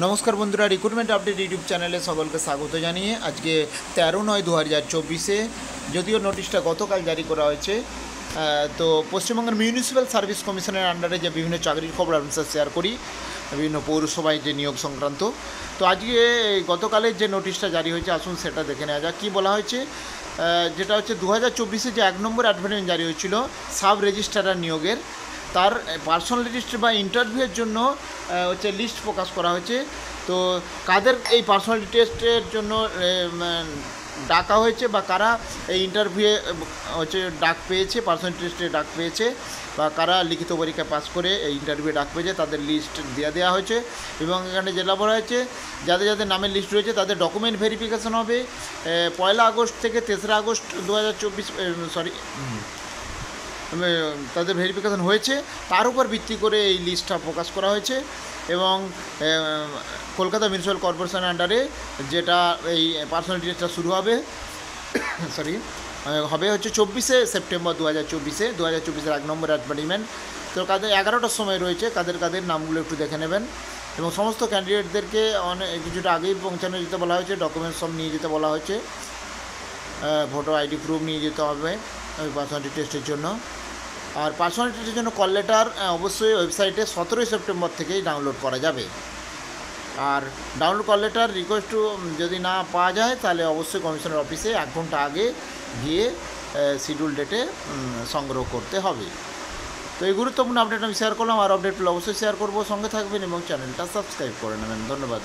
নমস্কার বন্ধুরা, recruitment update YouTube চ্যানেলে সকলকে স্বাগত জানিয়ে আজকে 13/9/2024 যদিও নোটিশটা গতকাল জারি করা হয়েছে। তো পশ্চিমবঙ্গের মিউনিসিপ্যাল সার্ভিস কমিশনের আন্ডারে যে বিভিন্ন চাকরির খবর আমি শেয়ার করি, বিভিন্ন পৌরসভায় যে নিয়োগ সংক্রান্ত। তো আজকে গতকালের যে নোটিশটা জারি হয়েছে, আসুন সেটা দেখে নেওয়া যাক। কী বলা হয়েছে, যেটা হচ্ছে 2024-এ যে 1 নম্বর অ্যাডভার্টাইজমেন্ট জারি হয়েছিল সাব রেজিস্ট্রার নিয়োগের, তার পার্সোনাল লিস্ট বা ইন্টারভিউয়ের জন্য হচ্ছে লিস্ট প্রকাশ করা হয়েছে। তো কাদের এই পার্সোনালিটি টেস্টের জন্য ডাকা হয়েছে বা কারা এই ইন্টারভিউয়ে হচ্ছে ডাক পেয়েছে, পার্সোনালিটি টেস্টে ডাক পেয়েছে, বা কারা লিখিত পরীক্ষা পাস করে এই ইন্টারভিউয়ে ডাক পেয়েছে, তাদের লিস্ট দেওয়া হয়েছে। এবং এখানে যেটা বলা হয়েছে, যাদের যাদের নামের লিস্ট রয়েছে তাদের ডকুমেন্ট ভেরিফিকেশন হবে 1 আগস্ট থেকে 3 আগস্ট 2024, তাদের ভেরিফিকেশন হয়েছে, তার উপর ভিত্তি করে এই লিস্টটা প্রকাশ করা হয়েছে। এবং কলকাতা মিউনিসিপ্যাল কর্পোরেশনের আন্ডারে যেটা এই পার্সোনালিটি টেস্টটা শুরু হবে হবে হচ্ছে 24শে সেপ্টেম্বর 2024-এর 1 নম্বর অ্যাডভার্টাইজমেন্ট। তো কাদের 11টার সময় রয়েছে, কাদের নামগুলো একটু দেখে নেবেন। এবং সমস্ত ক্যান্ডিডেটদেরকে কিছুটা আগেই পৌঁছানো যেতে বলা হয়েছে, ডকুমেন্টস সব নিয়ে যেতে বলা হয়েছে, ভোটার আইডি প্রুফ নিয়ে যেতে হবে ওই পার্সোনালিটি টেস্টের জন্য। আর পার্সোনালিটি টেস্টের জন্য কল লেটার অবশ্যই ওয়েবসাইটে 17 সেপ্টেম্বর থেকেই ডাউনলোড করা যাবে। আর ডাউনলোড কল লেটার রিকোয়েস্ট যদি না পাওয়া যায়, তাহলে অবশ্যই কমিশনের অফিসে 1 ঘন্টা আগে গিয়ে শিডিউল ডেটে সংগ্রহ করতে হবে। তো এই গুরুত্বপূর্ণ আপডেট আমি শেয়ার করলাম। আর আপডেট পেলে অবশ্যই শেয়ার করবো, সঙ্গে থাকবেন এবং চ্যানেলটা সাবস্ক্রাইব করে নেবেন। ধন্যবাদ।